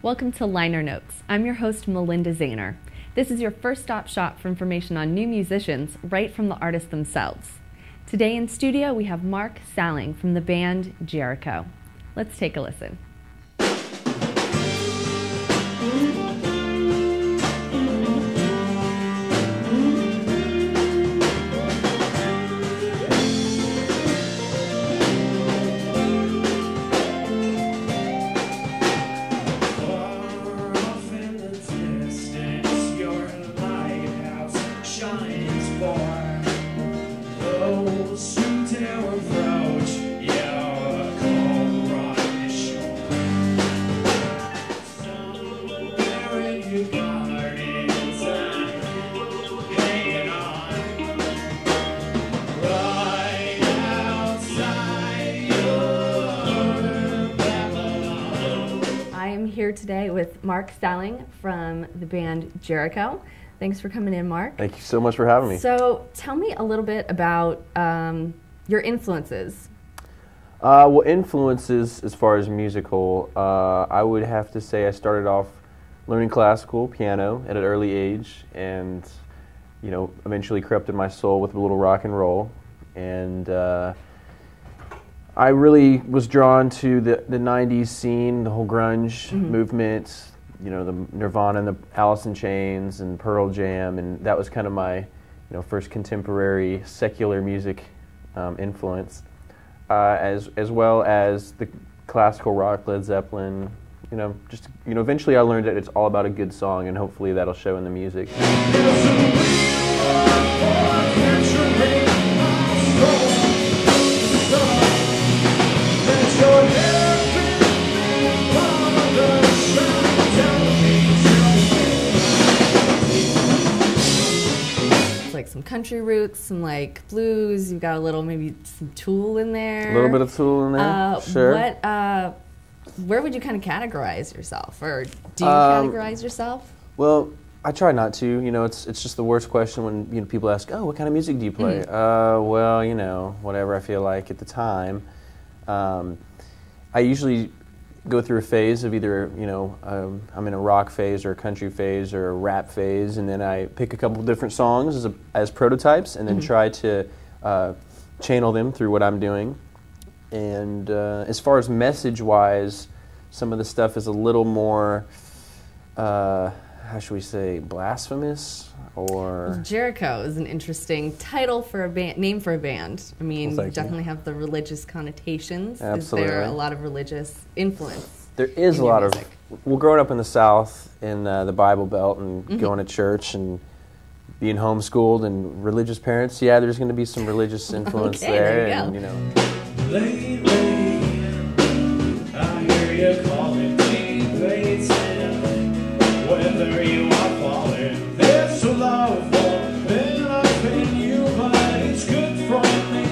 Welcome to Liner Notes. I'm your host, Malinda Zehner. This is your first stop shop for information on new musicians right from the artists themselves. Today in studio we have Mark Salling from the band Jericho. Let's take a listen. Here today with Mark Salling from the band Jericho. Thanks for coming in, Mark. Thank you so much for having me. So tell me a little bit about your influences. Well, influences as far as musical, I would have to say I started off learning classical piano at an early age, and eventually corrupted my soul with a little rock and roll, and I really was drawn to the 90s scene, the whole grunge movement, the Nirvana and the Alice in Chains and Pearl Jam, and that was kind of my first contemporary secular music influence, as well as the classical rock, Led Zeppelin. Eventually I learned that it's all about a good song, and hopefully that'll show in the music. Like some country roots, some like blues. You've got a little, maybe some Tool in there. A little bit of Tool in there, sure. Where would you kind of categorize yourself, or do you categorize yourself? Well, I try not to. It's just the worst question when people ask, "Oh, what kind of music do you play?" Well, whatever I feel like at the time. I usually go through a phase of either, I'm in a rock phase or a country phase or a rap phase, and then I pick a couple different songs as prototypes, and then try to channel them through what I'm doing. And as far as message-wise, some of the stuff is a little more, how should we say, blasphemous, or... Jericho is an interesting title for a band, name for a band. I mean, Well, you definitely have the religious connotations. Absolutely. Is there a lot of religious influence? There is a lot of... Well, growing up in the South, in the Bible Belt, and going to church, and being homeschooled, and religious parents, yeah, there's going to be some religious influence there. There you go. Lately, I hear you calling me Bates, whether you are falling, there's so love for and I've been you, but it's good for me.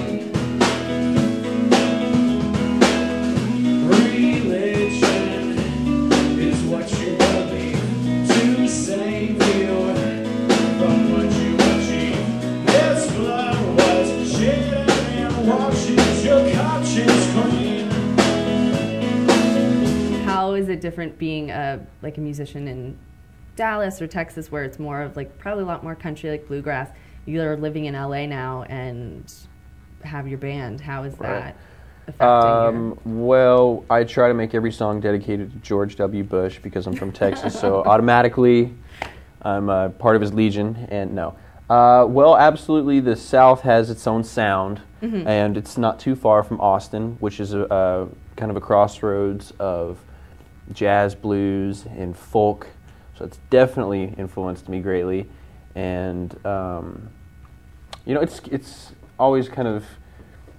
Religion is what you believe to save you from what you achieve. This blood was shed and washes your conscience clean. How is it different being a musician in Dallas or Texas, where it's more of probably a lot more country, like bluegrass? You are living in LA now and have your band. How is that affecting you? Well, I try to make every song dedicated to George W. Bush because I'm from Texas, so automatically I'm part of his legion. And no. Well, absolutely, the South has its own sound, and it's not too far from Austin, which is a kind of a crossroads of jazz, blues, and folk. So it's definitely influenced me greatly, and it's always kind of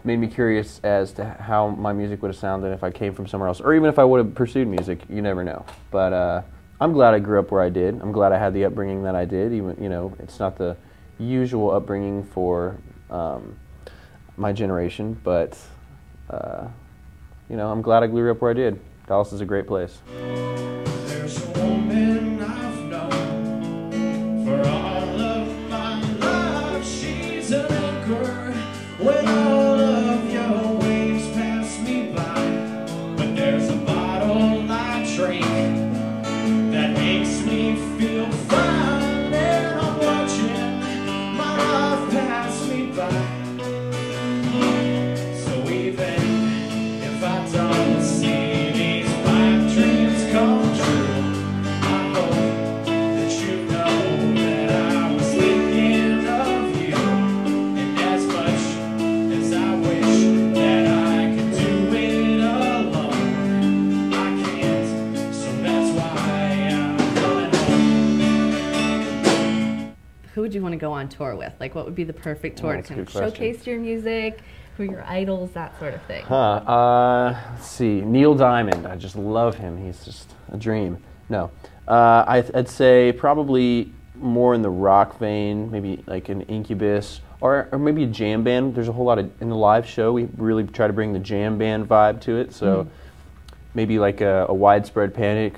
made me curious as to how my music would have sounded if I came from somewhere else, or even if I would have pursued music. You never know. But I'm glad I grew up where I did. I'm glad I had the upbringing that I did. Even it's not the usual upbringing for my generation, but I'm glad I grew up where I did. Dallas is a great place. There's a woman I've known for all of my life. She's an anchor when all of your waves pass me by. But there's a bottle I drink to go on tour with? Like, what would be the perfect tour to that's a kind of good question. showcase your music, who are your idols, that sort of thing? Let's see. Neil Diamond. I just love him. He's just a dream. No. I'd say probably more in the rock vein, maybe like an Incubus, or maybe a jam band. There's a whole lot of, in the live show, we really try to bring the jam band vibe to it, so maybe like a Widespread Panic.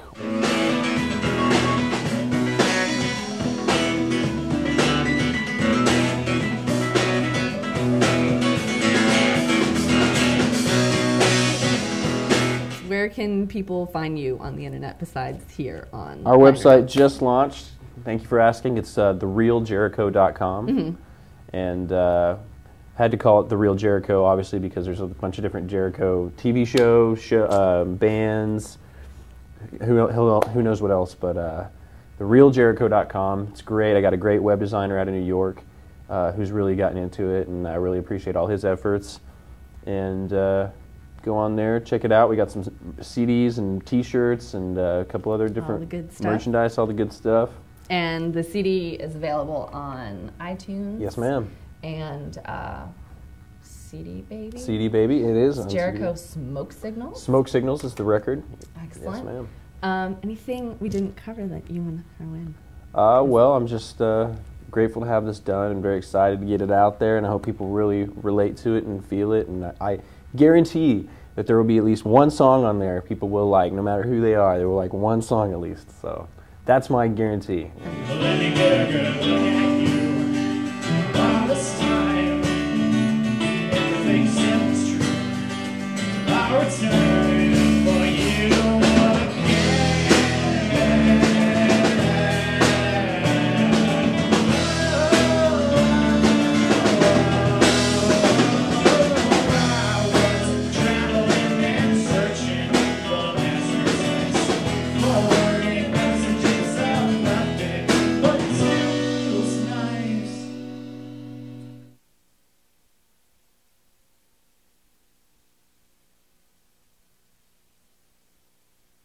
Where can people find you on the internet besides here on Our website just launched. Thank you for asking. It's therealjericho.com. And had to call it The Real Jericho, obviously, because there's a bunch of different Jericho TV shows, bands, who knows what else, but therealjericho.com. It's great. I got a great web designer out of New York who's really gotten into it, and I really appreciate all his efforts. And go on there, check it out. We got some CDs and T-shirts and a couple other different merchandise, all the good stuff. And the CD is available on iTunes. Yes, ma'am. And CD Baby. CD Baby, it is. It's Jericho Smoke Signals. Smoke Signals is the record. Excellent. Yes, ma'am. Anything we didn't cover that you want to throw in? Well, I'm just grateful to have this done and very excited to get it out there, and I hope people really relate to it and feel it, and I guarantee that there will be at least one song on there people will like, no matter who they are. They will like one song at least, so that's my guarantee. Let me get a girl.